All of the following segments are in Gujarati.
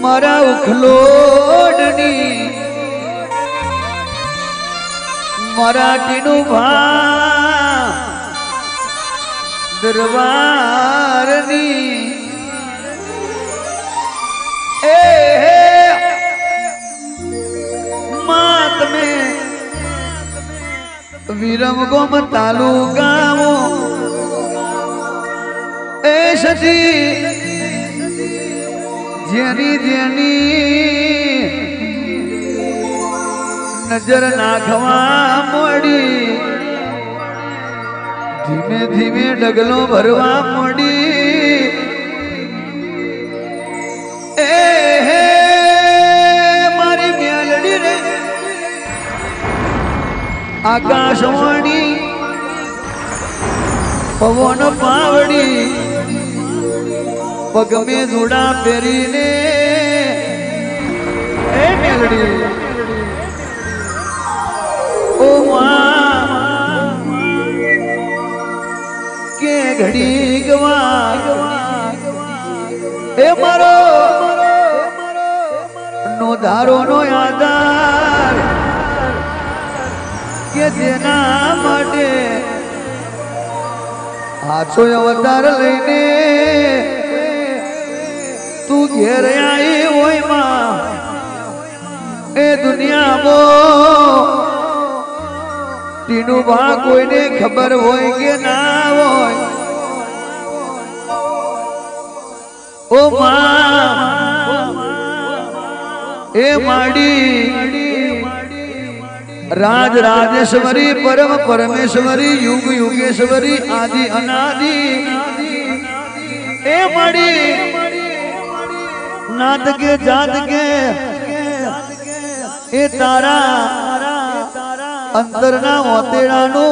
मारा उखलोडनी मराठीनु भा दरबारनी मात में विरमगोम तालुकाओ ए सती जेनी जेनी नजर नाखवा मोड़ी धीमे धीमे डगलो भरवा मोड़ी मारी म्यालड़ी रे आकाशवाणी पवन पावड़ी पग में जुड़ा पेरी ने ए मेलडी ओ मां के घड़ी गवा ए मारो नो धारो नो आधार के देना माटे हाथो अवतार लईने तू घेर आई ओय मां ए दुनिया मो तीनों भा कोई ने खबर होय के ना होय ओ मां ए माड़ी राज राजेश्वरी परम परमेश्वरी युग युगेश्वरी आदि अनादि ए माड़ी नाथ के जात के ए तारा अंतर ना ओतेड़ा नो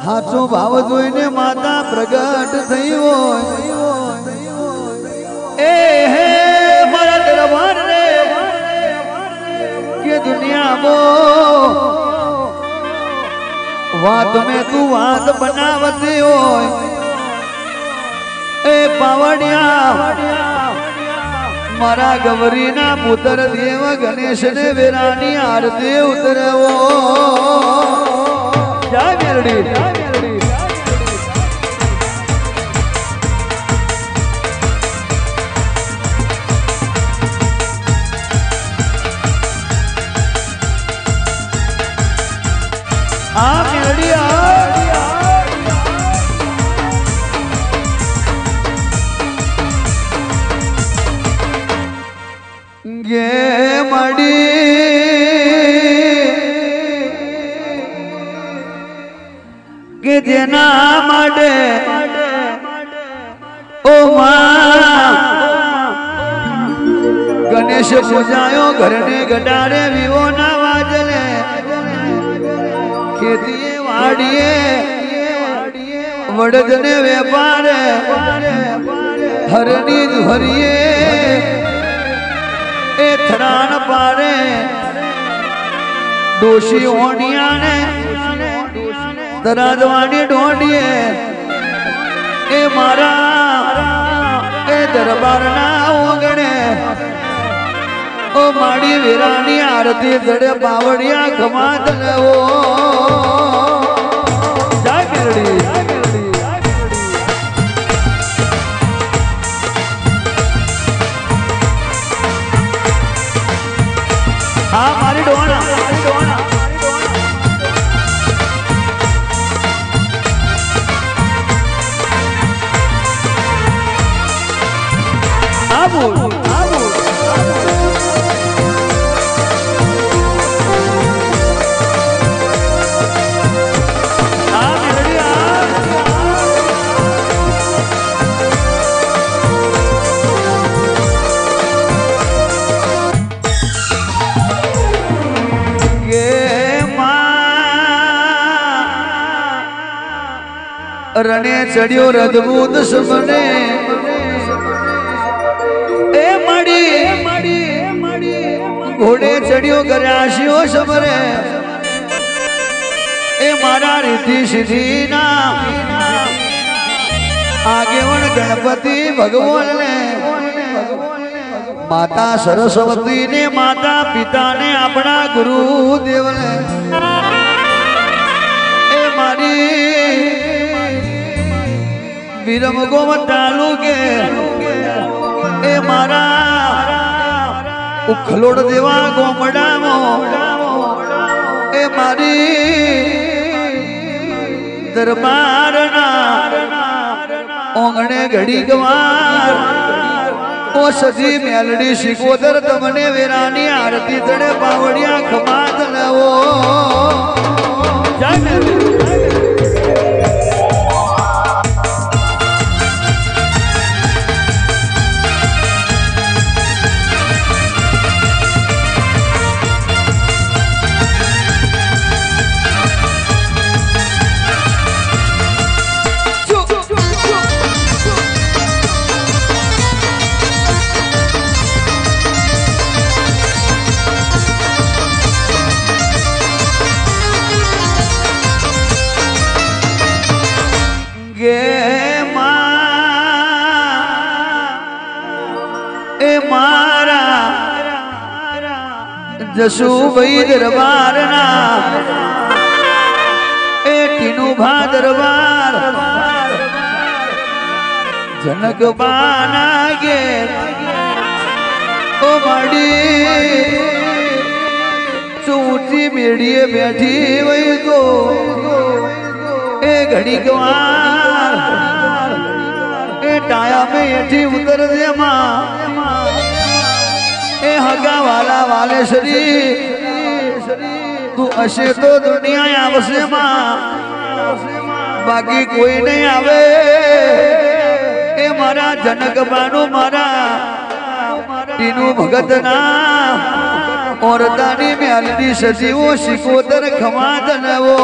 हाथो भाव जोईने माता प्रगट थई होय ए हे मारा दरबार रे के दुनिया मो वात में तू वात बनावती होय ए पावड़िया मारा गवरी ना पुत्र देव गणेश ने वीरानी आरती उतरवो जय मेलडी आ मेलडी गे मड़ी के देना माडे ओ मां गणेश पूजायो घर ने गडारे विवो ना वाजले खेतीए वाड़िए वड़द ने व्यापार हरनी हरिए ए थरान पारे दोषी ओनिया ने दराजवानी ढोंडिए ए मारा ए दरबार ना ओगणे ओ माड़ी वीरानी आरती जड़े बावड़िया खमात वो जय मेलडी हाँ मारी डोना आबू हाँ मेलडी રણે ચડ્યો રદબૂત સમને એ મળી ઘોડે ચડ્યો કર્યાશીઓ સમરે એ મારા રીતિ સિદ્ધિના આગેવણ ગણપતિ ભગવાન ને માતા સરસ્વતી ને માતા પિતા ને આપણા ગુરુદેવ ને એ મારી વિરમ ગોમ તાલુકે એ મારા ઉખલોડ દેવા ગોમડામાં એ મારી દરબારના ઓંગણે ઘડી ગવાર ઓ સજી મેલડી શિકોદર તમને વેરાની આરતી તડે બાવડિયા ખમા તળાવો જય મેલડી જસુભાઈ દરબારના એ ટીનુભા દરબાર જનક બાના ગે ઓ માડી ચૂંટી મેડીએ બેઠી વઈ તો એ ઘડી ગવાર એ ટાયા में એઠી ઉતર દે માં ए हगा वाला वाले श्री तू अशे तो दुनिया आवसे मां बाकी कोई नहीं आवे ए मारा जनक बानु मारा तीनू भगत ना और दानी में अलदी सजीवो शिकोतर खमाद नवो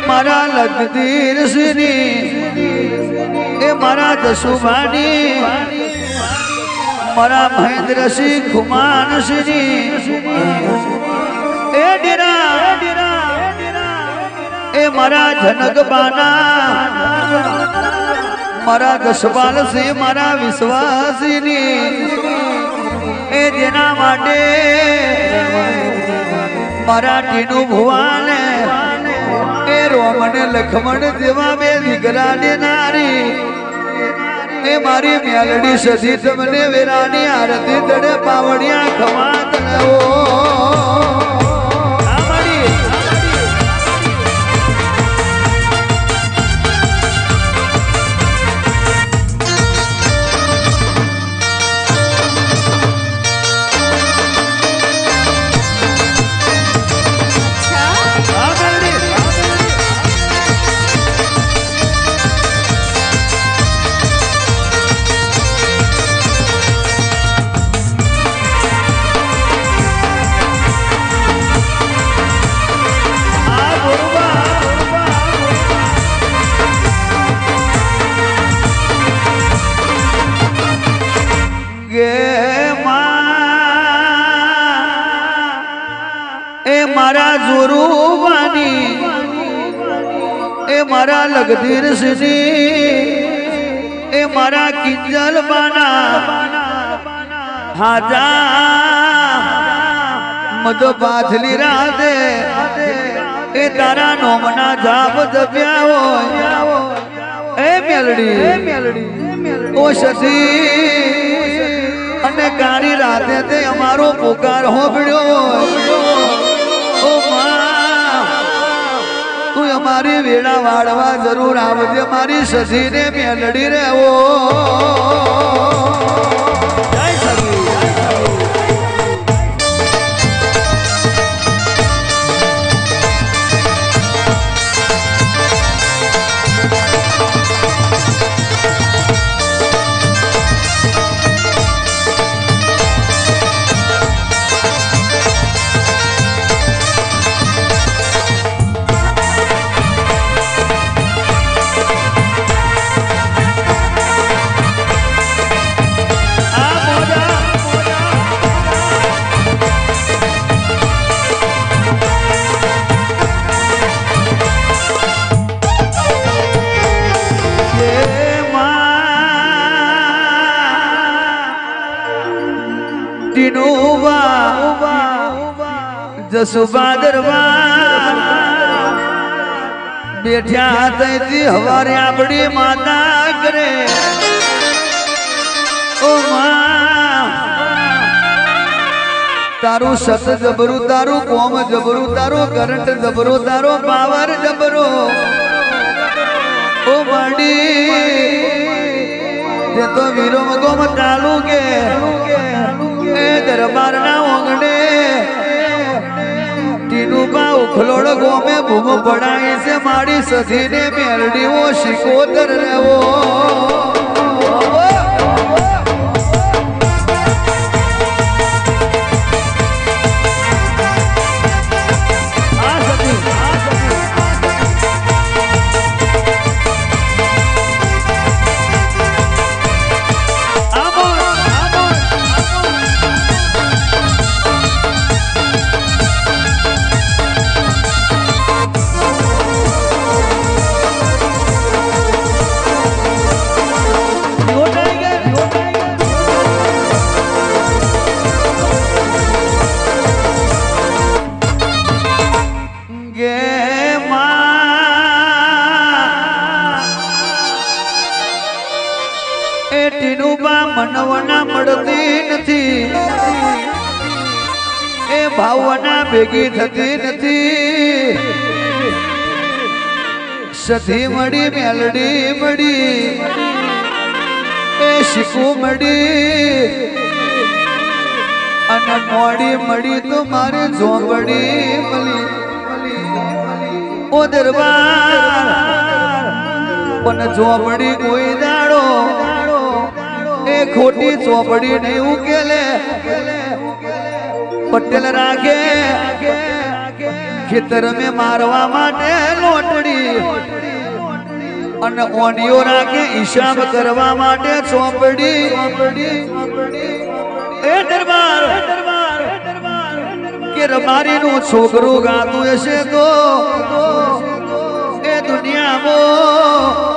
मारा लखदीर श्री ए मारा दसुभानी मारा महेंद्र सिंह खुमान श्री ए डेरा ए मारा जनक बाना मारा दसपाल से मारा विश्वासी ए जेना माटे मारा टीनू भुवान रोमन लखमण देवा में दिगरा नारी ए मारी म्यालडी सदी तमने वेरानी आरती तड़े पावड़िया खमात मारा जोरू बानी એ મારા લગધીર સિંહ એ મારા કિંજલ બાના હાજા મદ પાછલી રાતે એ તારા નોમના જાપ જપ્યા હોય એ મેલડી ઓ સતી અને કાળી રાતે તે અમારો પુકાર હોબળ્યો ઓ માં તું અમારી વેળા વાળવા જરૂર આવજે મારી સસીને મેલડી રહેવો જય સતી જસુબાદરમાં બેઠ્યા તૈથી હવારે આપણી માતા કરે ઓ માં તારું સત જબરું તારું કોમ જબરું તારું કરંટ જબરો તારો પાવર જબરો ઓ મંડી તે તો વીરો ગોમ ચાલુ કે એ દરબારના ઓંગણે ઉખલોડ ગોમે ભૂમ પડાય છે મારી સધીને મેરડીઓ શિકોતર રહેવો મનવના મળતી નથી એ ભાવના ભેગી થતી નથી સધી મળી મેલડી મળી એ શીખું મળી અને મોડી મળી તો મારે ઝોંપડી મળી ઓ દરબાર પણ ઝોંપડી કોઈ દાડો એ ખોટી ચોપડી નહીં ઉકેલે પટેલ રાખે ખેતર મેં મારવા માટે લોટડી અને ઓડિયો રાખે હિસાબ કરવા માટે ચોપડી એ દરબાર કે રબારી નું છોકરું ગાતું હશે તો એ દુનિયામાં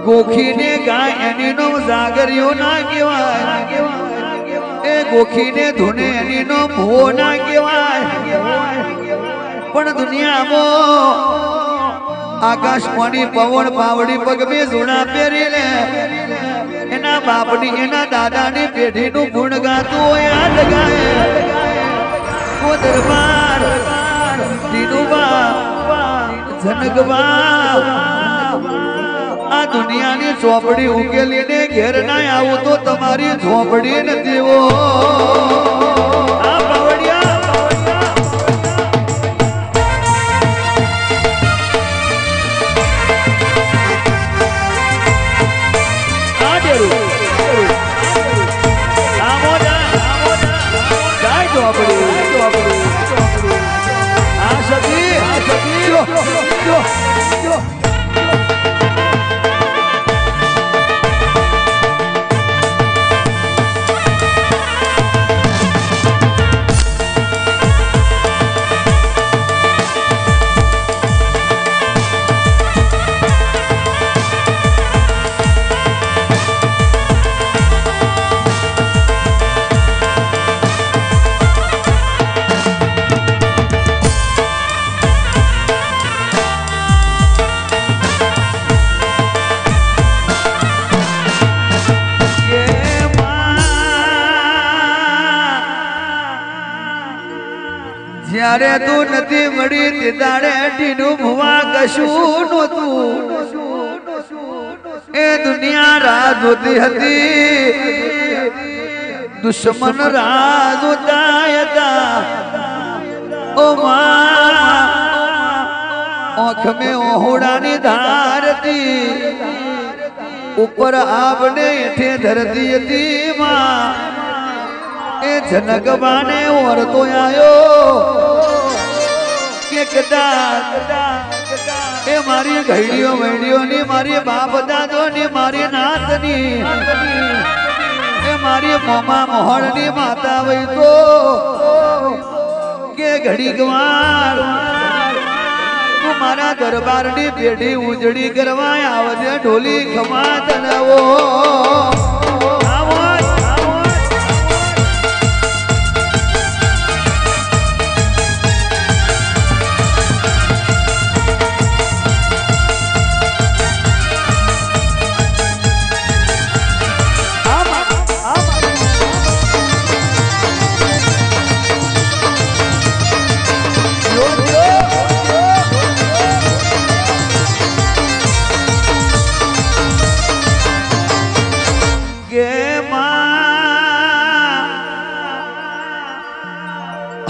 ગોખીને ગાય એની નો જાગરિયો ના કહેવાય એ ગોખીને ધૂને એની નો ભો ના કહેવાય પણ દુનિયામાં આકાશવાણી પવન પાવડી પગ મે જૂણા પહેરી લે એના બાપની એના દાદાની પેઢીનું ગુણ ગાતું હોય આ જગાએ ઓ દરબાર દીનુબા જનકબા આ દુનિયાની ચોપડી ઉકેલીને ઘેર ના આવું તો તમારી ઝોપડી નથી ઓ આ પાવડિયા આ દેરું આ મોજા જાય ઝોપડી આ સતી જો જ્યારે તું નથી મળી તે દાડે ટીનું ભુવા કશું નહોતું એ દુનિયા રાહ જોતી હતી દુશ્મન રાહ જોતા હતા ઓ માં આંખ में ઓહડાની ધાર હતી ઉપર આપને એઠે ધરતી હતી માં એ જનકબાને ઓરતો આયો કે કદાચ એ મારી ઘડીઓ વૈડીઓની મારી બાપ દાદોની મારી નાતની એ મારી મોમા મોહણની માતા વઈ તો કે ઘડી ગવાર તું મારા દરબારની પેઢી ઉજળી કરવા આવજે ઢોલી ખમા તનવો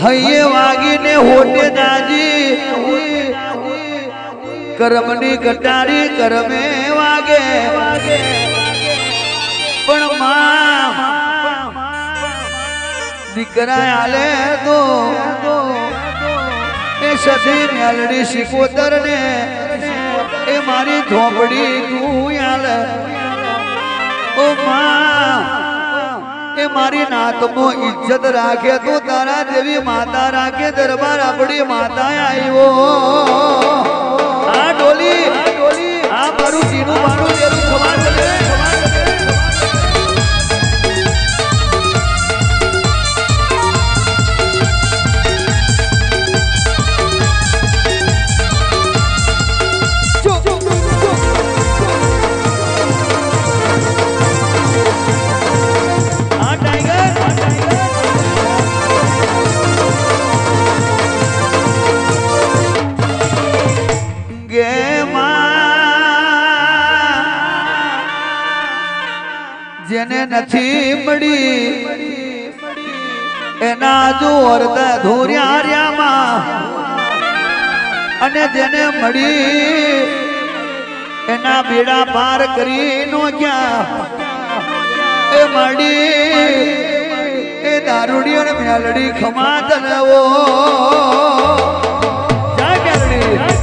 હૈયે વાગીને હોટે દાજી કરમની કટારી કરમે વાગે પણ માં દીકરા આલે તો એ સધી મેલડી શિકોતર ને એ મારી ઝોપડી તું આલે ઓ માં એ મારી નાતમો ઇજ્જત રાખે તો તારા દેવી માતા રાખે દરબાર આપણી માતા આવ્યો આ ડોલી આ મારું જીનું મારું દેરું ખબર કરે જેને નથી મળી એના જોરતા ધોર્યામાં અને જેને મળી એના બેડા પાર કરી નો ક્યાં એ મળી એ દારૂડી અને મેલડી ખમા તનવો જા મેલડી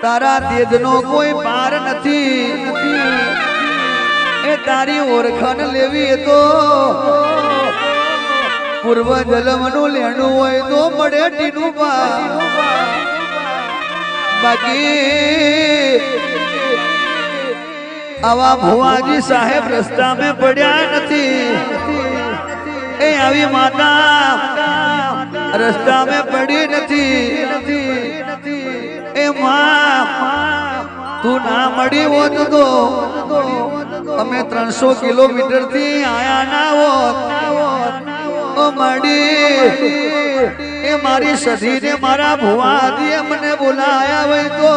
તારા તેજનો કોઈ પાર નથી એ તારી ઓળખાણ લેવી તો પૂર્વ જન્મનું લેણું હોય તો મળે ટીનું બાકી આવા ભુવાજી સાહેબ રસ્તા में પડ્યા નથી એ આવી માતા રસ્તા में પડી નથી એ માં તું ના મળી હોત તો અમે 300 કિલોમીટર થી આયા ના હોત ઓ મળી એ મારી સધી ને મારા ભુવાજી મને બોલાયા હોય તો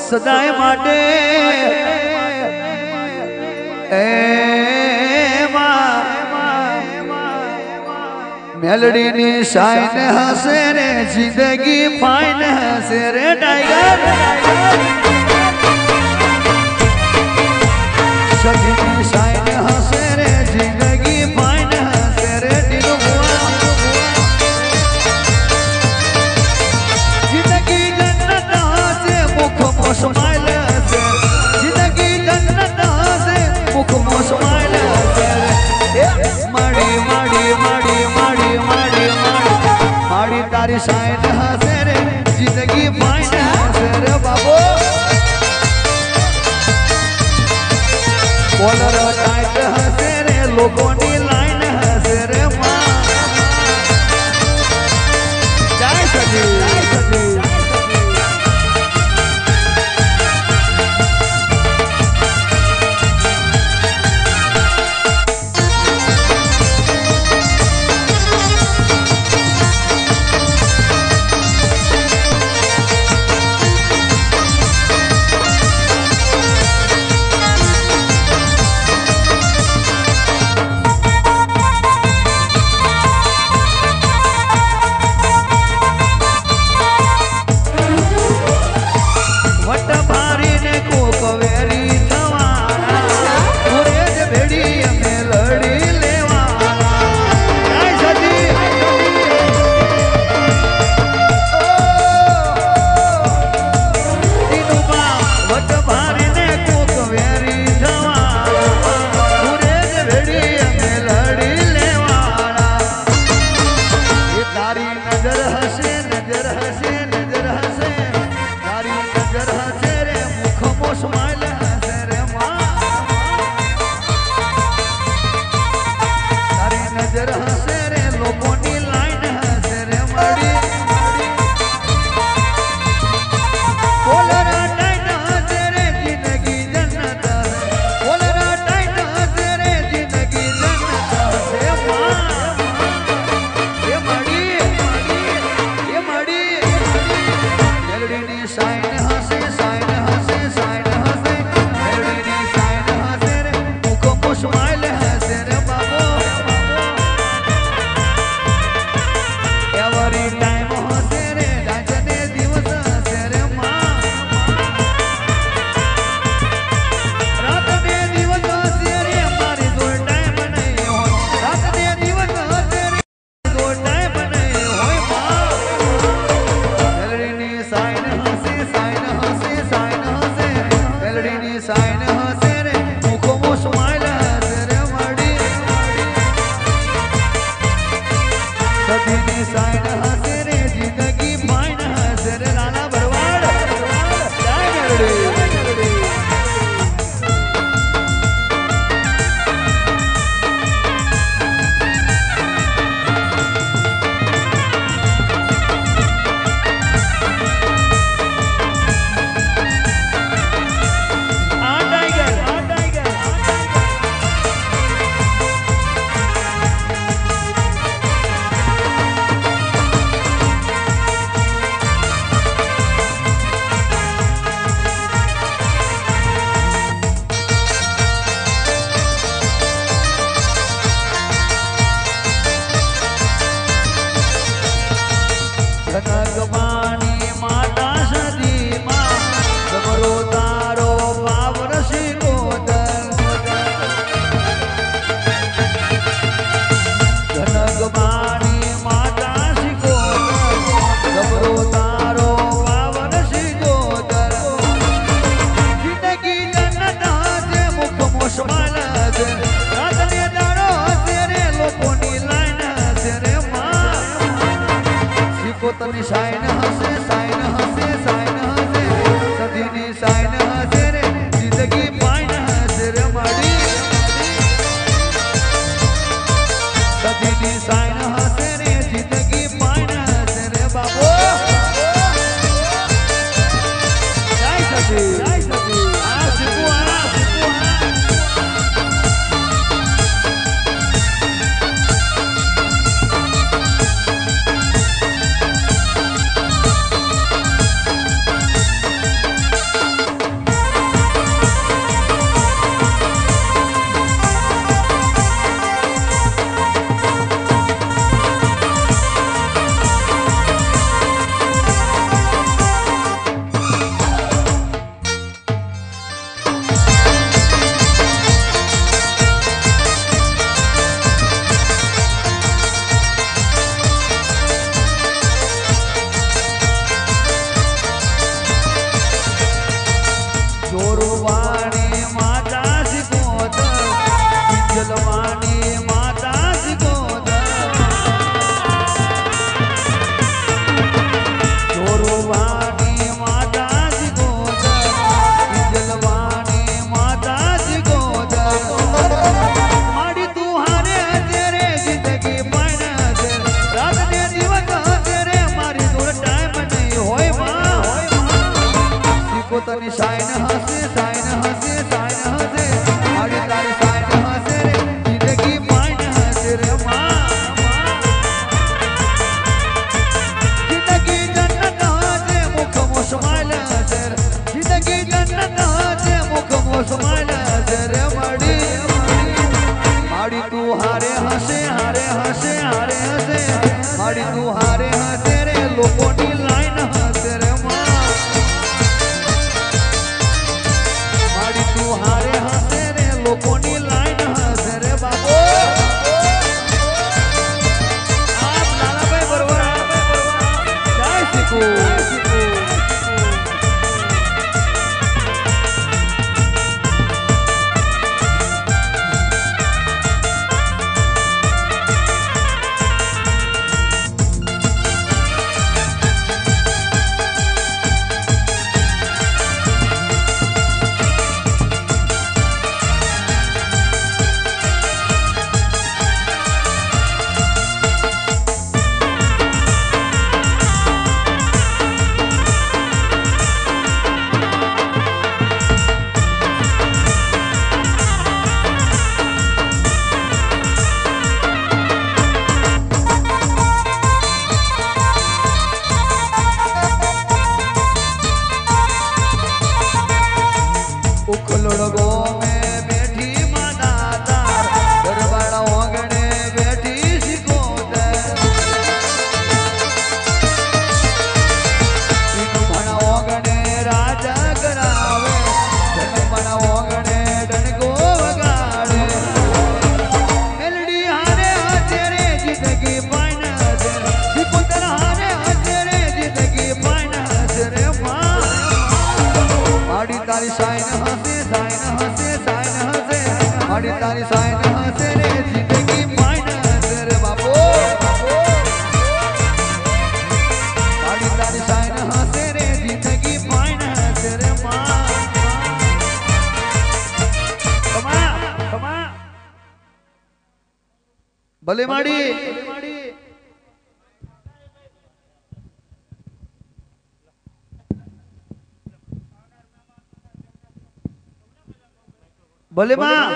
સદાય માટે એ मेलडी नी शाइन हसे रे जिंदगी फाइन हसे रे टाइगर सभी नी शाइन हसे रे तारी साइन हसे रे जिंदगी फाइन हसे रे बाबू कॉलर टाइट हसे रे लोगों नी लाइन हसे रे मां जय सजी સિકોતરની સાઈન હસે સાઈન હસે સાઈન હસે મારી તારી સાઈન હસે રે જિંદગી માઈન હસે રે માં જિંદગી જન્નત હસે મુખમાં સ્માઈલ હસે જિંદગી જન્નત હસે મુખમાં સ્માઈલ હસે રે માડી તું હારે હસે હારે હસે હારે હસે માડી તું હારે હસે રે લોકોની લાઈન હસે રે માડી તું હારે હસે રે લોકોની લાઈન હસે રે બાબો આપ લાલાભાઈ બરોબર જય શીખો उखलड़गो में बैठी मनादार दरबार ओगणे बैठी सिकोतर तीनों भणा ओगणे राजा करावे धन भणा ओगणे डणको वगाड़े मेलडी हारे हसे रे जिंदगी पाइन हसे सिकोतर हारे हसे रे जिंदगी पाइन हसे रे माड़ी तारी साइन हसे साइन हसे साइन हसे माड़ी तारी साइन हसे रे जिंदगी माइन हसे रे बाबो माड़ी तारी साइन हसे रे जिंदगी माइन हसे रे मां कमा भले माड़ी ભલે માં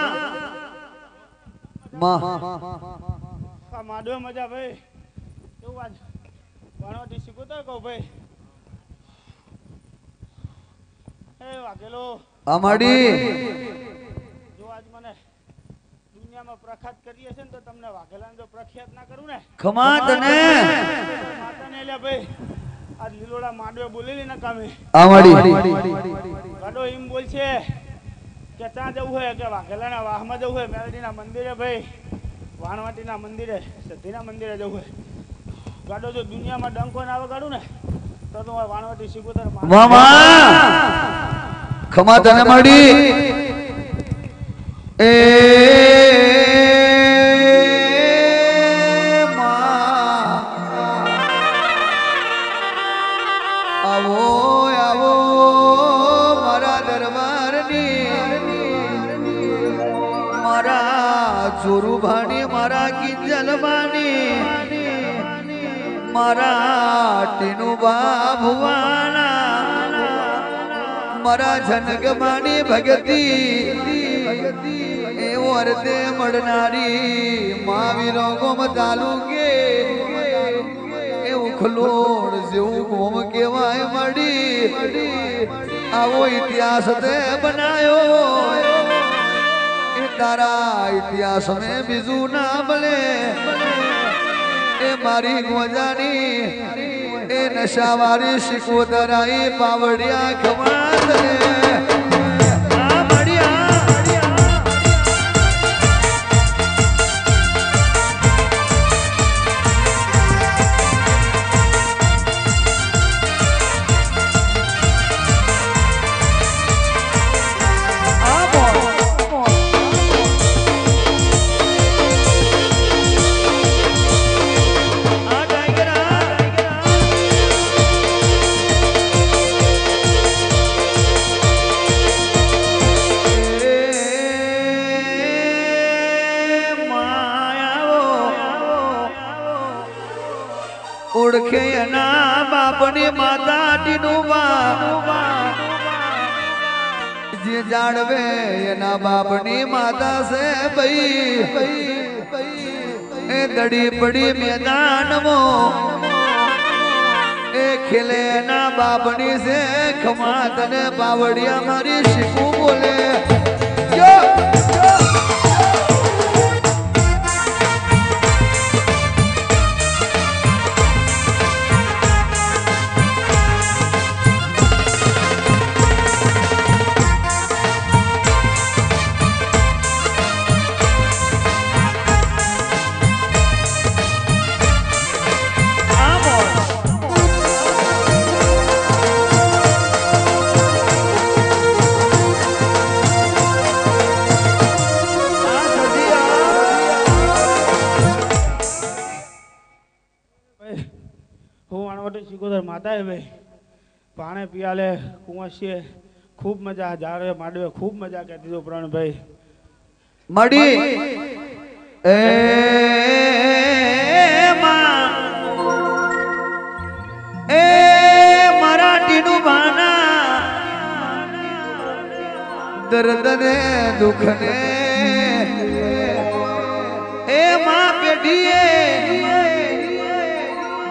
માડવે મજા ભાઈ કેવું આજ ભણવાથી શીખું તો કહું ભાઈ એ વાઘેલો અમાડી જો આજ મને દુનિયામાં પ્રખ્યાત કરીએ છે ને તો તમને વાઘેલાને જો પ્રખ્યાત ના કરું ને ખમા તને માતાને લે ભાઈ આજ લીલોડા માડવે બોલેલી ના કામે અમાડી ગાડો એમ બોલ છે કે ત્યાં જવું હોય કે વાઘેલાના વાહમાં જવું હોય મેલડીના મંદિરે ભાઈ વાણવાટીના મંદિરે સધીના મંદિરે જવું હોય ગાડો જો દુનિયામાં ડંકો ના વગાડું ને તો હું વાણવાટી સિકોતર મામા ખમા તને મળી એ આવો આવો મારા દરબારની મારા ચોરુભાની મારા કિંજલબાની મારા ટીનુબા ભુવાના મારા જનગમાની ભગતી એવો અર્થે મળનારી મહાવીરો ગોમ તાલુકે એવું ખલોડ જેવું ગોમ કેવાય મળી આવો ઇતિહાસ તે બનાયો એ તારા ઇતિહાસ મેં બીજું ના મળે એ મારી ગોજાની એ નશાવાળી સિકોતરાઈ પાવડિયા ખવાત આ મળ્યા ઓળખે એના બાપની માતા ટીનુબા જે જાણવે એના બાપની માતા છે ભાઈ એ દડી પડી મેદાનમાં એ ખેલે ના બાપની છે ખમા તને બાવડિયા મારી શીખું બોલે માતા હે ભાઈ પાણે પિયાલે કુંવા છે ખૂબ મજા જારે માંડવે ખૂબ મજા કહેતી તો પ્રણભાઈ મડી એ મરાઠીનું બાના દર્દ ને દુઃખ ને એ માં પેઢીએ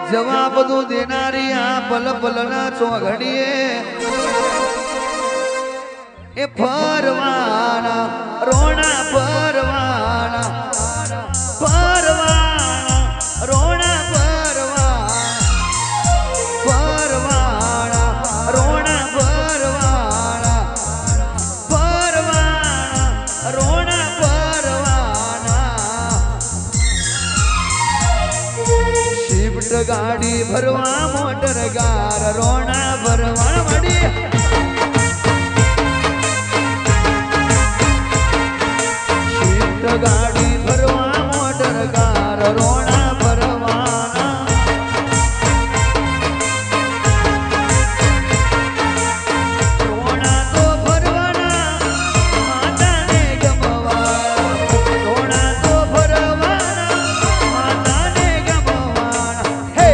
જવાબ બધું દેનારી આ પલ પલના ચોઘડીએ એ ફરવાના રોણા ફરવાના ફરવાના રોણા ફરવાના રોણા ફરવાના ફરવાના રોણા ફરવાના શિફ્ટ ગાડી ભરવા મોટર ગાર રોણા ભરવા મળી ગાડી ભરવા મોટર કાર રોણા ભરવાના રોણા તો ભરવાના માતાને ગમવાના રોણા તો ભરવાના માતાને ગમવાના હે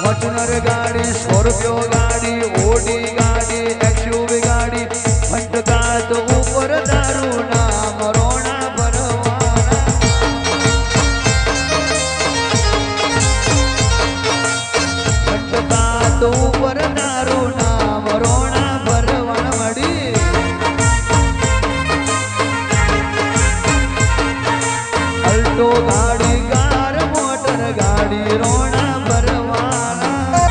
વચનર ગાડી સ્કોર્પિયો ગાડી ઓડી ગાડી એક્સયુવી ગાડી ફંટકાત ઉપર દારૂ નામ રોણા ભરવાના ફંટકાત ઉપર દારૂ નામ રોણા ભરવાના મળી અલ્ટો ગાડી કાર મોટર ગાડી રોણા ભરવાના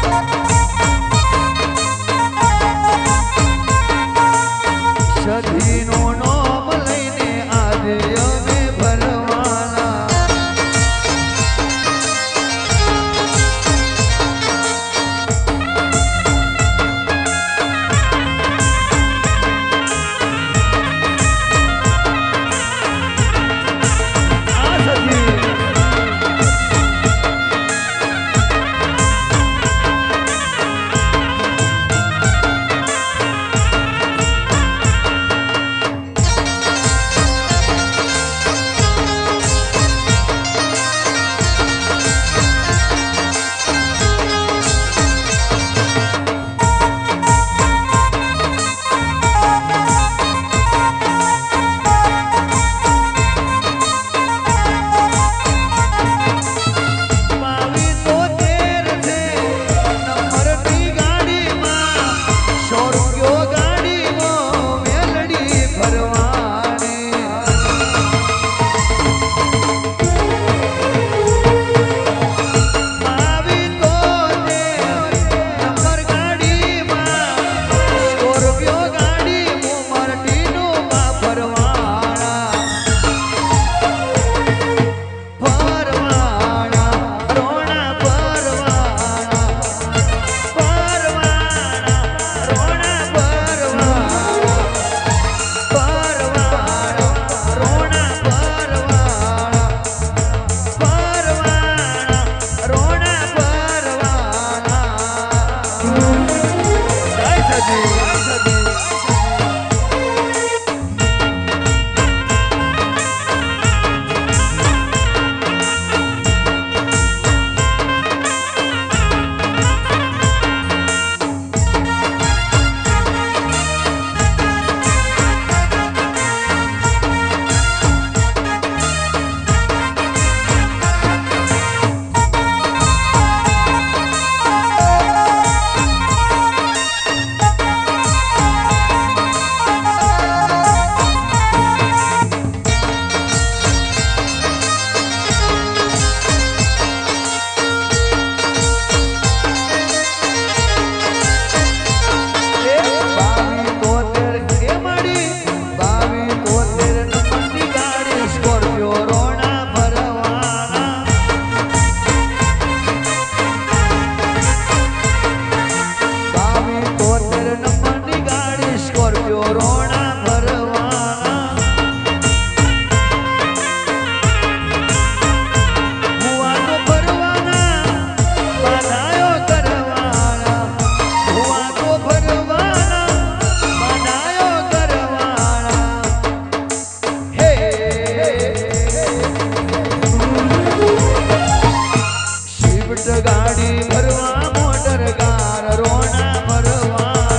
બુલેટ ગાડી ભરવા મોટર કાર રોણા ભરવા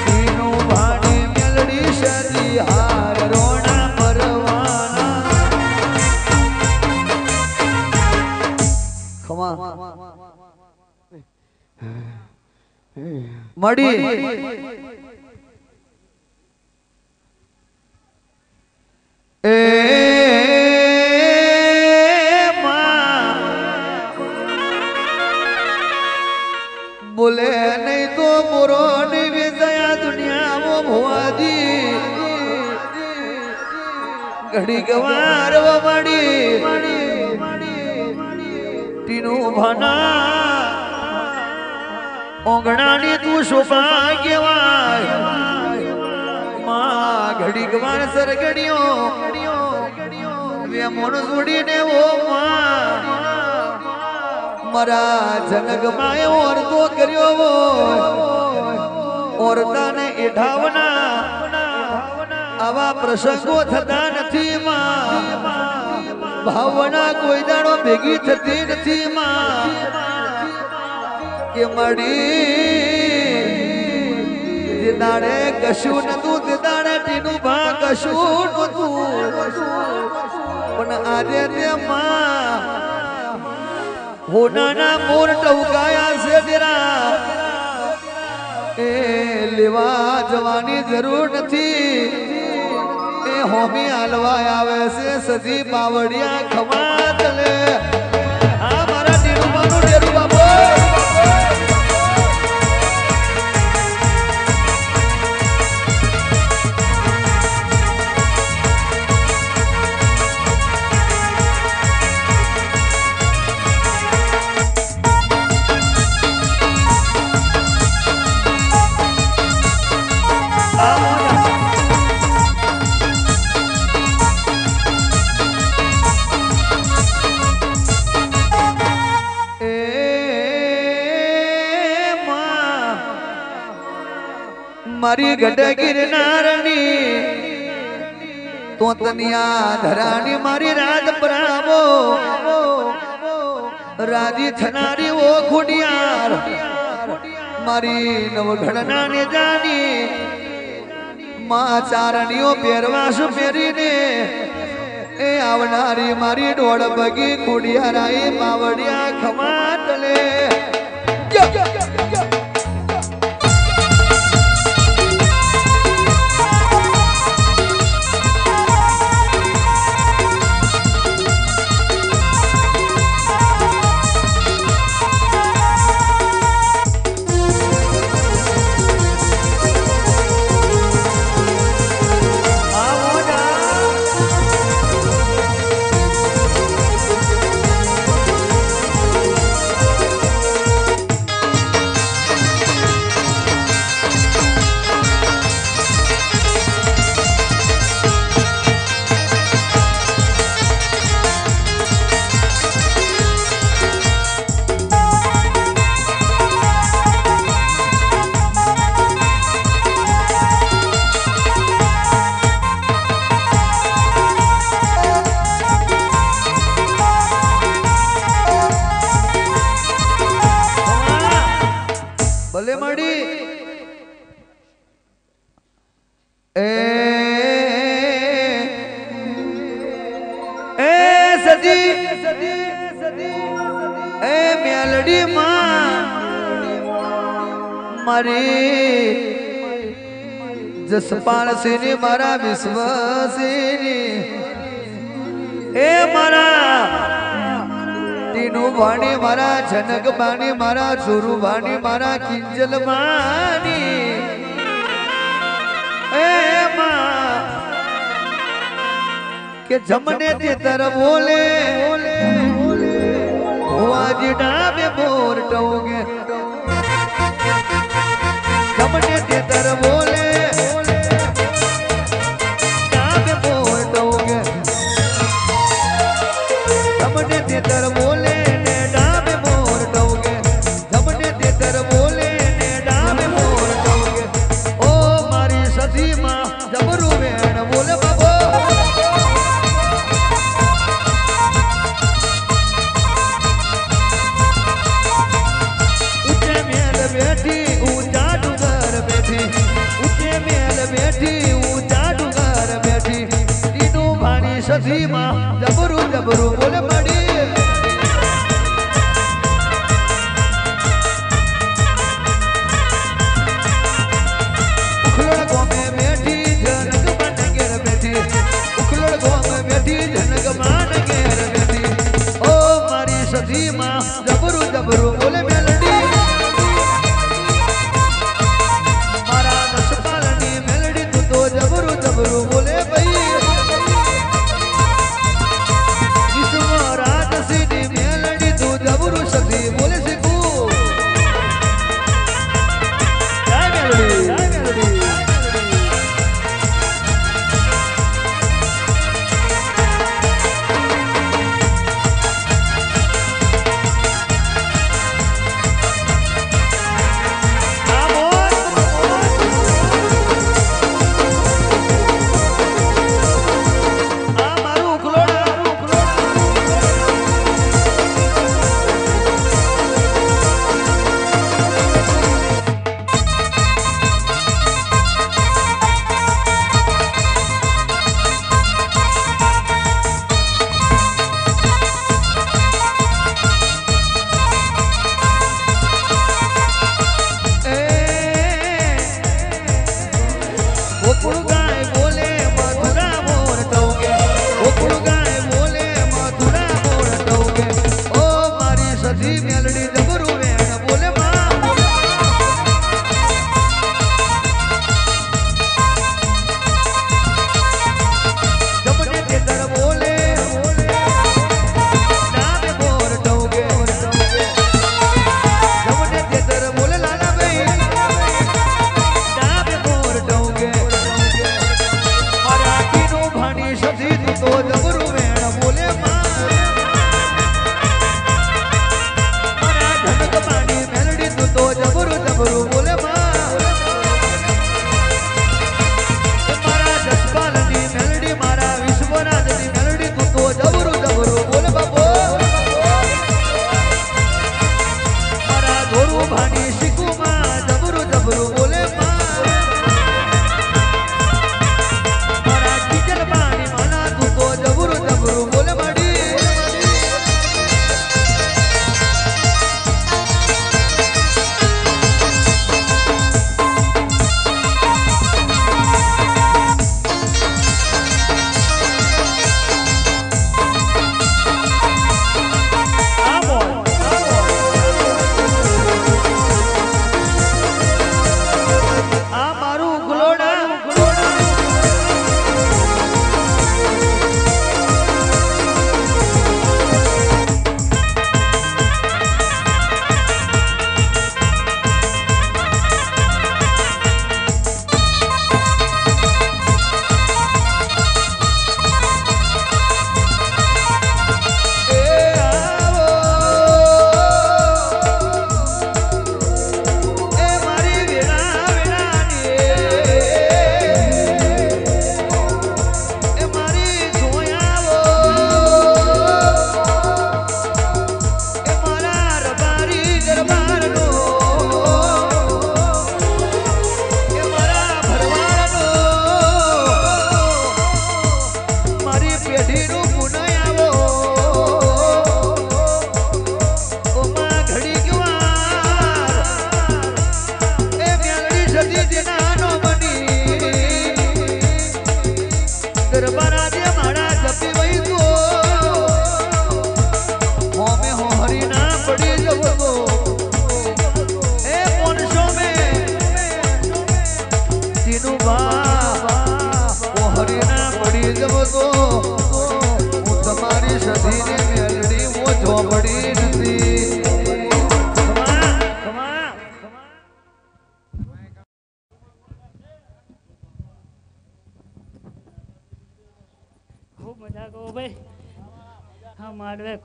તીનું ભાડી મેલડી સદી હાર રોણા ભરવાના ખમા મડી એ બોલે નહીં તો મોરો નહીં વેચાયા દુનિયા ભુવાજી ઘડી ગવારવા મળી તીનું ભાના ઓગણાની તું શોભા કેવાય માં ઘડી ગવાર સરગડીઓ વેમોણ જોડીને ઓ માં મારા જનક માએ ઓરતો કર્યો ઓરતાને એઢાવના આવા પ્રસંગો થતા નથી માં ભાવના કોઈ દાડો ભેગી થતી નથી માં કે મળી દાડે કશું નતું તે દાડે ટીનું ભા કશું નતું પણ આજે તે માં હોનાના મોર ટવકાયા છે તેરા એ લેવા જવાની જરૂર નથી એ હોમી હાલવા આવે છે સજી પાવડિયા ખમા તલે આ મારા ટીનુભાનું ડેરું બાબો મારી ગઢ ગિરનારની તો તનિયા ધરાની મારી રાજ પરાવો રાજી થનારી ઓ ખુડિયાર મારી નવઘડના ને જાની માં ચારણીઓ પહેરવાશ પહેરીને એ આવનારી મારી ડોળ બગી ખુડિયારાઈ માવડિયા ખમાટલે ભલે મળી એ સદી એ મેલડી માં મારી જસપાલ સિંહ મારા વિશ્વ સિંહ એ મારા ટીનું ભાણી મારા જનક બાણી મારા જોરુ ભાણી મારા કિંજલ બાણી એ માં કે જમને તે તર બોલે હોવાજી ડાબે બોર ટોગે જમને તે તર બોલે ડાબે બોર ટોગે જમને તે તર બોલે ને ડાબે બોર ટોગે જમને તે તર બોલે ને ડાબે બોર ટોગે ઓ મારી સધી માં જબરું વેણ બોલે બાબો સધી માં જબરું જબરું બોલે મળી जबरू जबरू बोले मेलडी मारा दस पालनी मेलडी तू तो जबरू जबरू बोले भाई रात सीधी मेलडी तू जबरू सदी बोले सिकू मेलडी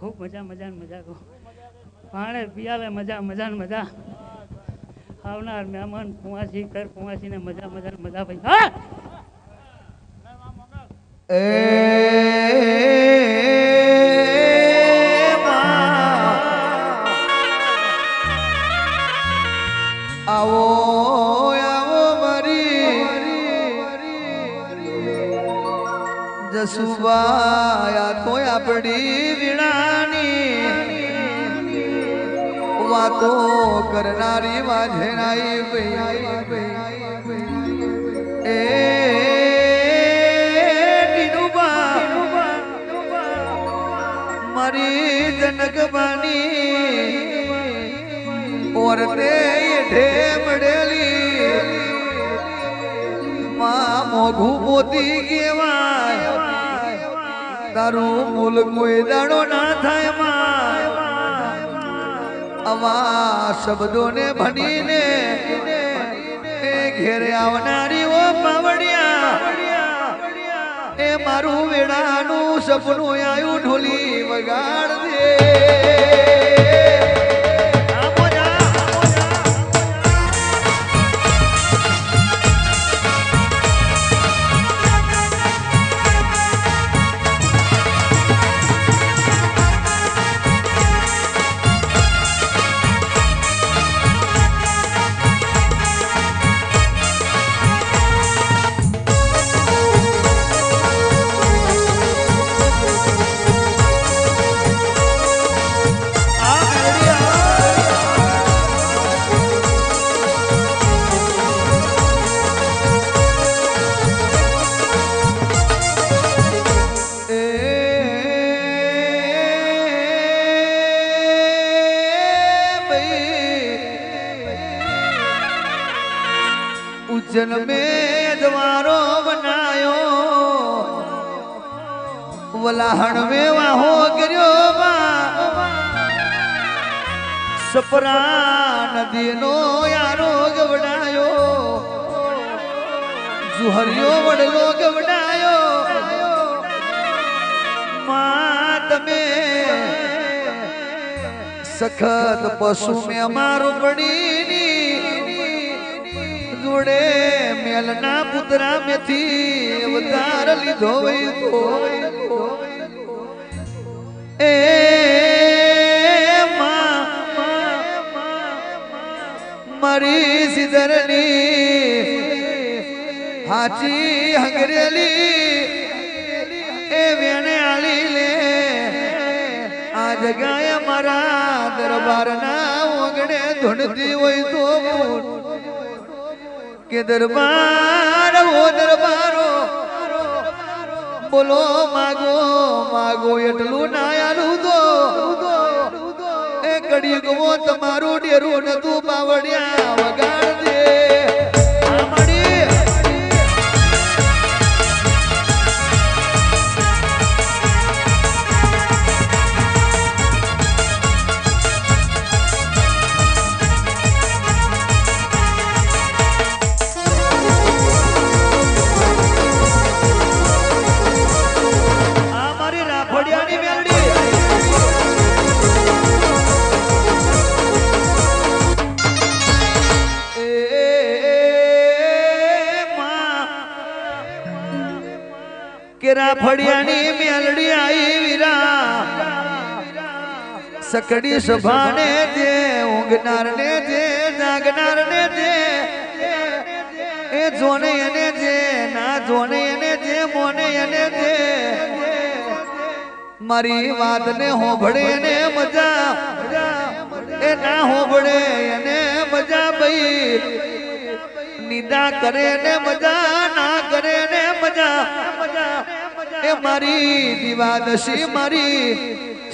खूब मजा मजा मजा को पाने पियाले मजा मजा मजा आवनार मेहमान कुआसी कर कुआसी ने मजा मजा मजा भाई हाँ आओ आओ मरी जसुबा આયા તો આપડી વીણાની વાતો કરનારી વાજનાઈ એ ડીનુબા મારી જનક બાની ઓરતે ઢેમડેલી માં મોઘું મોતી કેવાય તારું મૂલ કોઈ દાડો ના થાય માં આવા શબ્દોને ભણીને એ ઘેરે આવનારી ઓ પાવડિયા એ મારું વેડાનું સપનું આયું ઢોલી વગાડ દે उज्जैन में द्वारो बनायो वलाहण में वाहो करियो सपरा नदी नो यारो गवडायो जुहरियो वडलो गवडायो मात में सखत पशु में अमारो पड़ी जोड़े मेलना पुत्रा में थी अवतार लीधो ए मां मरी सिदरनी हाची हंगरेली ए वेने आली ले आज गाय मारा दरबार ना ओगणे धुनती होई तो के दरबार वो दरबारो बोलो मागो मागो एटलू नायालू दो ए कड़ी गो तमारू डेरू न तू बावड़िया वगाड़ दे केरा फड़ियानी मेलड़ी आई वीरा सकड़ी सभाने दे ऊंगनार ने दे जागनार ने दे ए जोने ने दे ना जोने ने दे मोने ने दे मारी बात ने हो भड़े ने मजा ए ना हो भड़े ने मजा भई निदा करे ने मजा ना करे ने मजा ए मारी दिवादशी मारी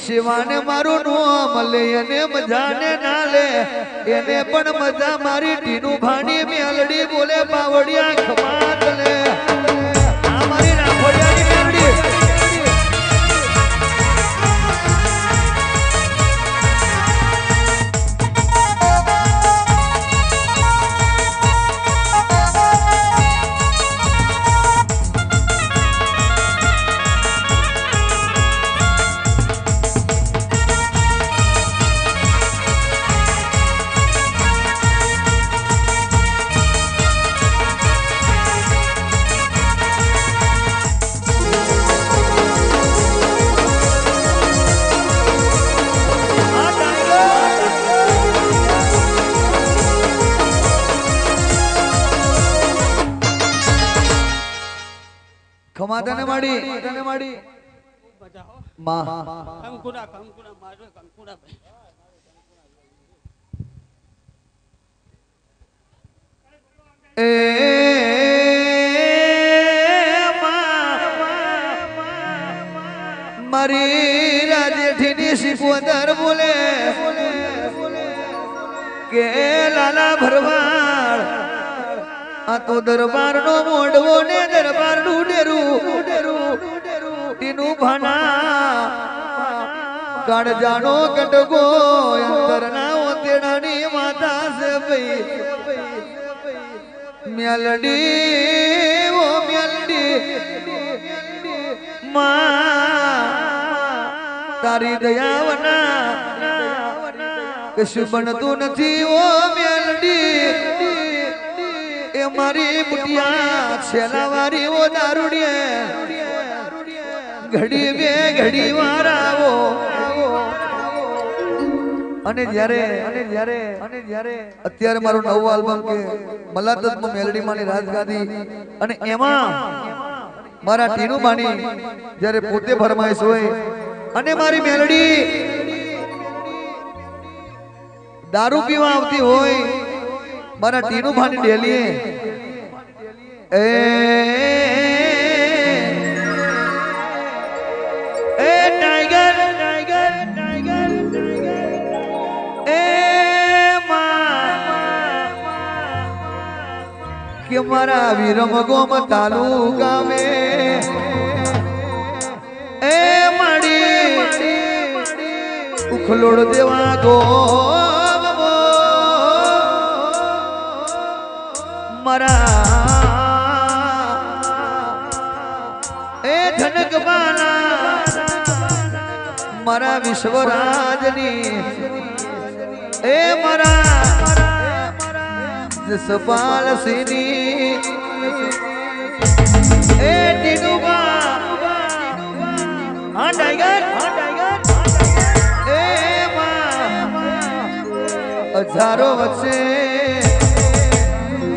शिवाने मारू नाम ले एने मजा ने ना ले एने पण मजा मारी टीनू भाणी मेलडी बोले बावड़िया खमात ले आ मारी राखोड़िया नी मेलडी खमादाने माड़ी મજા હો માં કંકુડા મારવે કંકુડા ભાઈ એ મારી રાજેઠીની શીખવદર બોલે કે લાલા ભરવાડ આ તો દરબાર નો મોડવો ને દરબાર નું ડેરું ટીનું ભાના કાળજાનો કટકો અંતરના ઓતેડાની માતા છે ભાઈ મેલડી ઓ મેલડી તારી દયાવના કશું બનતું નથી ઓ મેલડી એ મારી બુટિયા છેલાવારી ઓ દારૂડિયે ઘડી બે ઘડી વાર આવો અને જ્યારે અત્યારે મારું નવું આલ્બમ કે મલાતમાં મેલડી માની રાજગાદી અને એમાં મારા ટીનું બાણી જ્યારે પોતે ફરમાઈશ હોય અને મારી મેલડી દારૂ પીવા આવતી હોય મારા ટીનું બાણી ડેલીએ એ ટાઈગર કે મારા વીરમ ગોમ તાલુકા મે એ માડી ઉખલોડ દેવા ગોમ મારા એ ધનકબાના મારા વિશ્વરાજની એ મારા સપાલ સિની એ ટીનુબા હા ટાઈગર એ હજારો વચ્ચે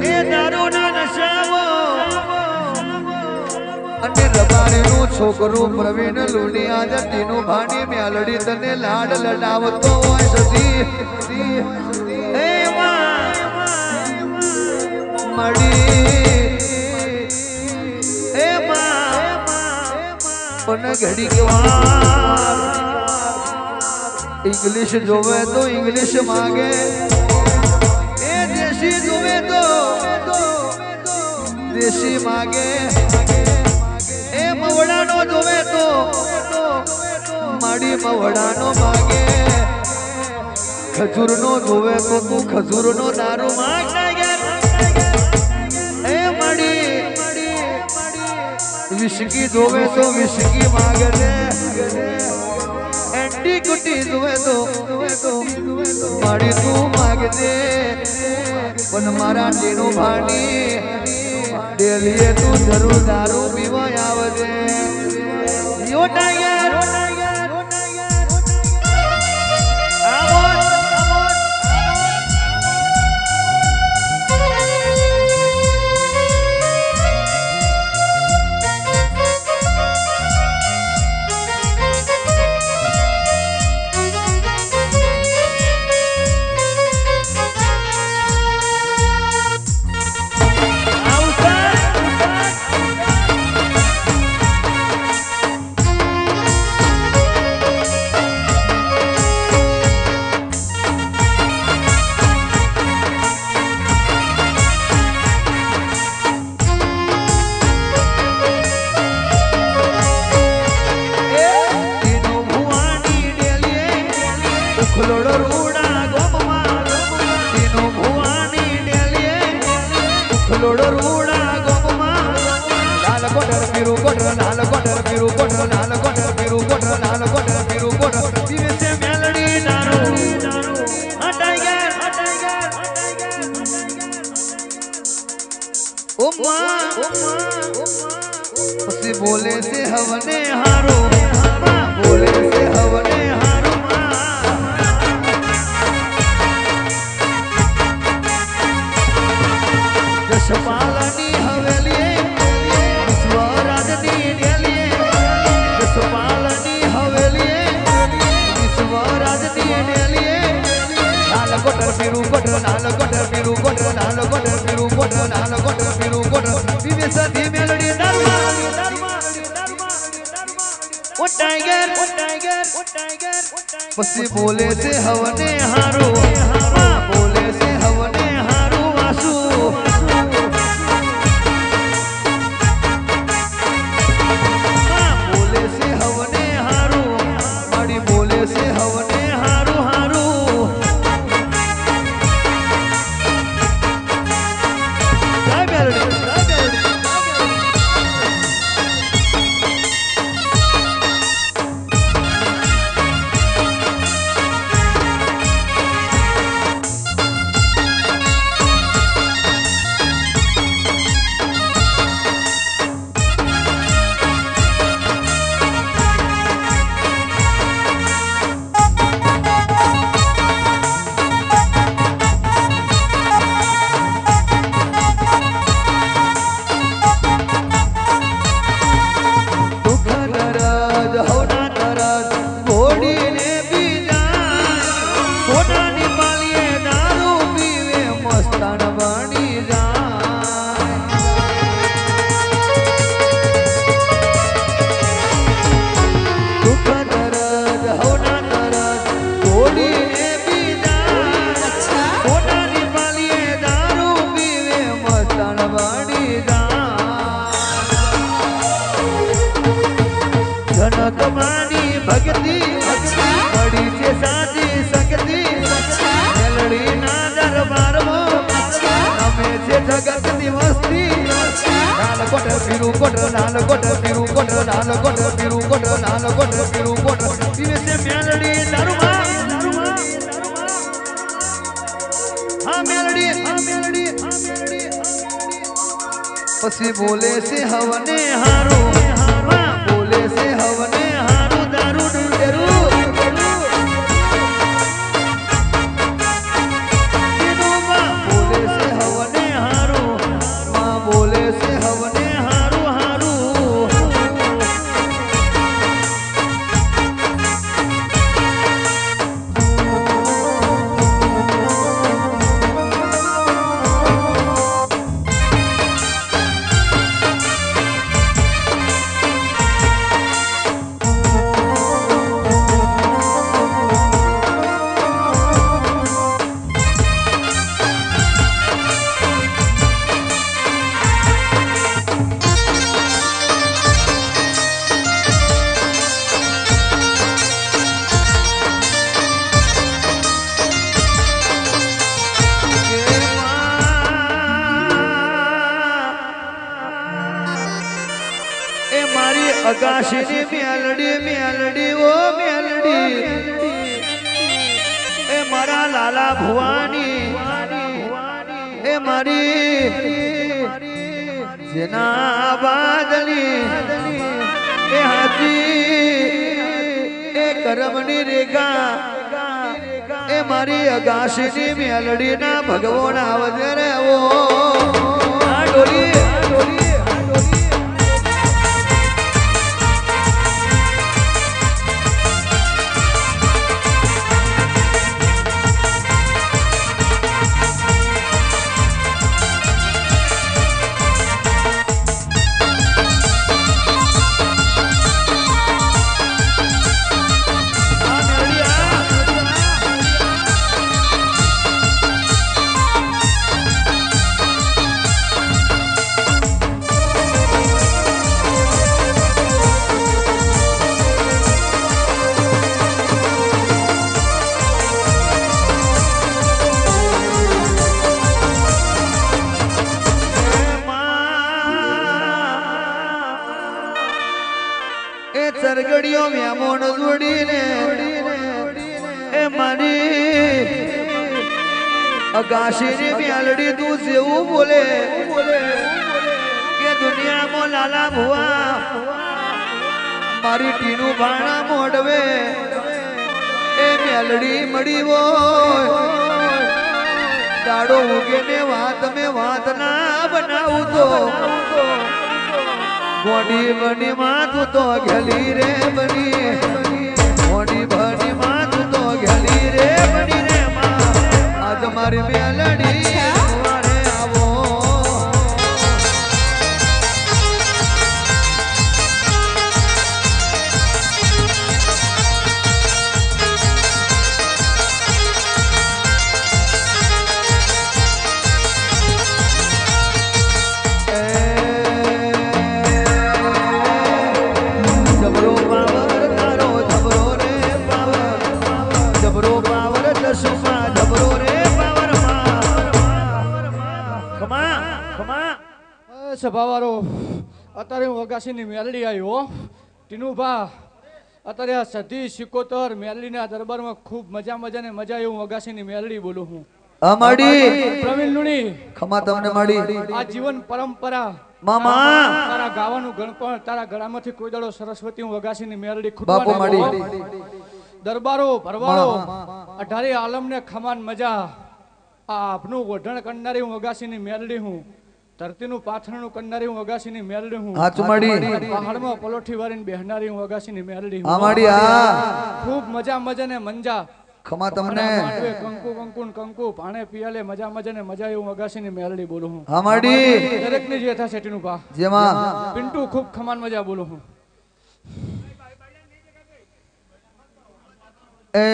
એ દારૂના નશામાં અને રબારીનું છોકરું પ્રવીણ લુડિયા જતીનું ભાણી મેલડી તને લાડ લડાવતો હોય સતી એ મળી એ પણ ઘડી વાર ઇંગ્લિશ જોવે તો ઇંગ્લિશ માંગે એ દેશી જોવે તો દેશી માંગે એ મવડાનો જોવે તો માડી મવડાનો માંગે ખજૂરનો જોવે તો તું ખજૂરનો દારૂ માંગ વિસ્કી જોવે તો વિસ્કી માંગે છે એન્ટી કુટી જોવે તો મારી તું માંગે છે પણ મારા ટીનું ભાણી ડેલીએ તું જરૂર દારૂ પીવા આવજે યો ટાઈગર बोले से हवने हारो बोले से हवने हारो जसपालनी हवेली स्वराजनी डेली जसपालनी પછી બોલે છે હવને હારું બોલે છે હવને હારું વાસુ બોલે છે હવને હારું મારી બોલે છે હવને હારું હારું જય મેલડી કમાની ભક્તિ પડી છે સાચી શક્તિ મેલડી ના દરબારમાં અમે છે જગત ની વસ્તી લાલ કોટ પીરું કોટ લાલ કોટ પીરું કોટ લાલ કોટ પીરું કોટ લાલ કોટ પીરું કોટ પીવે છે મેલડી દરબાર હા મેલડી પછી બોલે છે હવને હારું બોલે છે હવને હારું દારૂ ડેરું બોલે છે હવને હારું માં બોલે છે હવને હારું હારું અગાશી મેલડી મેલડી ઓ મેલડી એ મારા લાલા ભુવાની એ મારી જેના બાદલી એ હાથી એ કરમની રેખા એ મારી અગાશી મેલડી ના ભગવાન આવજે રે ઓ આ ડોલી સરગડીઓ મેમોન જોડીને એ મારી અગાશીની મેલડી તું જેવું બોલે કે દુનિયામાં લાલા ભુવા મારી ટીનું ભાણા મોડવે એ મેલડી મળી હોય દાડો ઉગે ને વાત ના બનાવું તો ગોડી બની માં તું તો ઘેલી રે બની ગોડી બની માં તું તો ઘેલી રે બની રે માં આજ મારી મેલડી વારે આવો સભાવાળો અત્યારે હું વગાસીની મેલડી આવ્યો ટીનુભા અત્યારે આ સધી સિકોતર મેલડીના દરબારમાં ખૂબ મજા ને મજા એવું વગાસીની મેલડી બોલું હું અમાડી પ્રવીણ લુણી ખમા તમને માડી આ જીવન પરંપરા મામા તારા ગાવાનું ગણપણ તારા ગળામાંથી કોઈ દાડો સરસ્વતી હું વગાસીની મેલડી બાપુ ખૂટવા માડી દરબારો ભરવાડો અઢારે આલમને ખમાન મજા આ આપનું ઓઢણ કરનારી હું વગાસીની મેલડી હું ધરતીનું પાથરણું કરનારી હું વગાસીની મેલડી હું હાથ માડી પહાડમાં પલોઠી વાળીને બેહનારી હું વગાસીની મેલડી હું અમાડી હા ખૂબ મજા ને મંજા ખમા તમને માંડવે કંકુ કંકુ પાણે પિયાલે મજા ને મજા એવું વગાસીની મેલડી બોલું હું અમાડી દરેકની જે થશે ટીનું પા જેમાં પિન્ટુ ખૂબ ખમાન મજા બોલું હું એ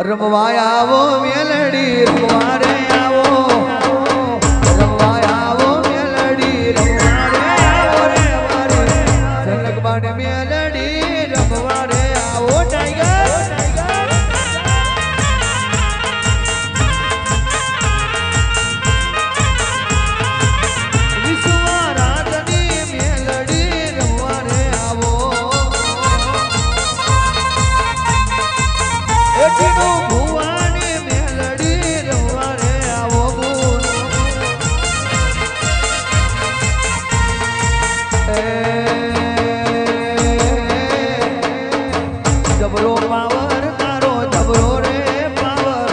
રમવા આવો મેલડી રમવા રે આવો રમવા આવો મેલડી રમવા રે આવો રે મારી જનકબાણ મેલડી રમવા રે આવો ટાઈગર વિશ્વરાજની મેલડી રમવા રે આવો એટીનું ભુવાની મેલડી રમવા રે આવો બોલ જબરો પાવર તારો જબરો રે પાવર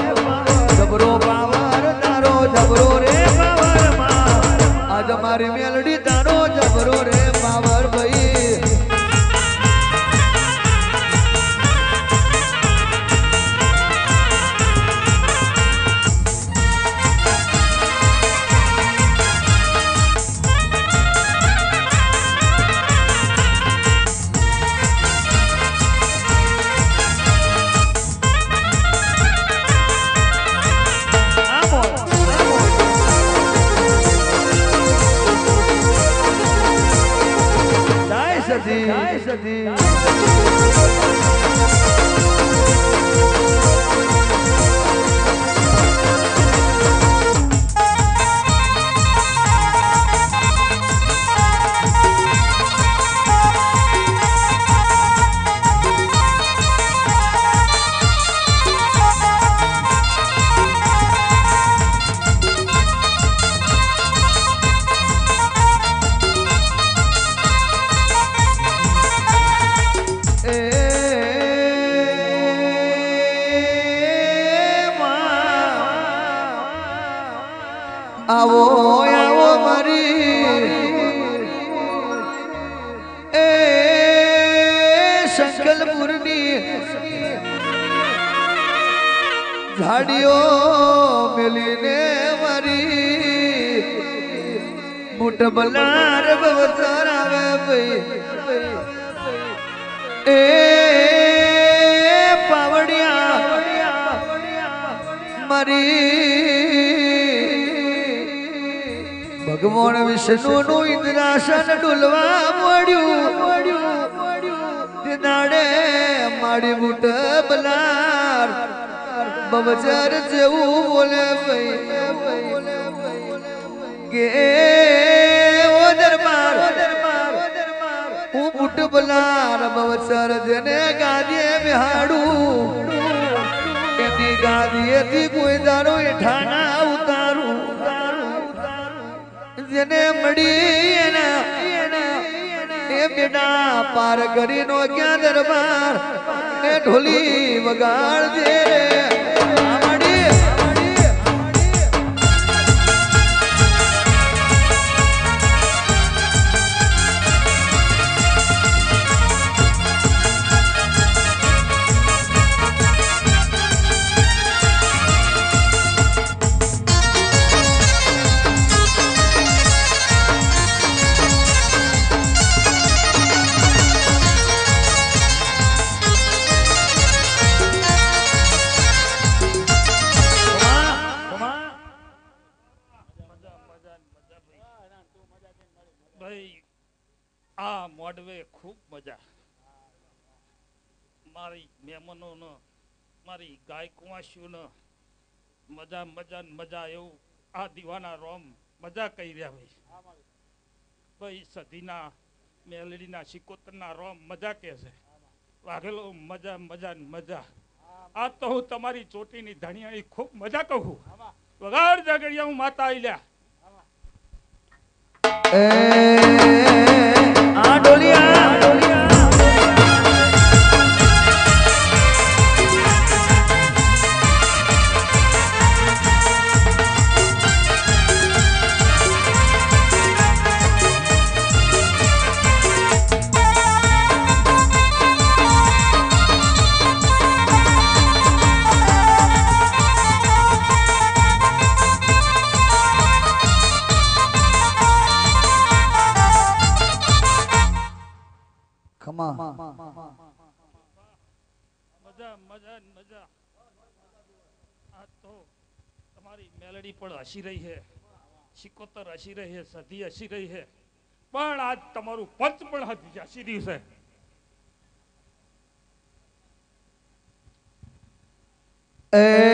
જબરો પાવર તારો જબરો રે પાવર માં આજ મારી મેલડી તારો જબરો રે પાવર ભાઈ જય સતી આવો આવો મારી એ સંકલપુરની ઝાડીઓ મેલીને મારી મોટ બલાર બવતર આવે ભાઈ એ પાવડિયા મારી ભગવાન વિષ્ણુ નું ઇન્દ્રાસન ડુલવા મળ્યું તે દાડે માડી બુટ બલાર બબજર જેવું બોલે ભાઈ કે ઓ દરબાર હું બુટ બલાર બબજર જેને ગાદીએ બેહાડું એની ગાદીએથી કોઈ દારો એઠાના ઉતારું જેને મળી એ બેટા પાર કરી નો ક્યાં દરબાર એ ઢોલી વગાડજે ભાઈ આ મોડવે ખૂબ મજા મારી મહેમાનોને મારી ગાય કુંવાસીઓને મજા મજા ને મજા એવું આ દીવાના રોમ મજા કહી રહ્યા ભાઈ ભાઈ સધીના મેલડીના શિકોતરના રોમ મજા કે છે વાઘેલો મજા મજા ને મજા આ તો હું તમારી ચોટીની ધણિયાની ખૂબ મજા કહું વગાડ જાગડિયા હું માતા આઈલ્યા એ આ ડોલિયા ખમા મજા મજા ને મજા આ તો તમારી મેલડી પણ હસી રહી છે શિકોતર હસી રહી છે સધી હસી રહી છે પણ આજ તમારું પંચ પણ હસી રહ્યું છે એ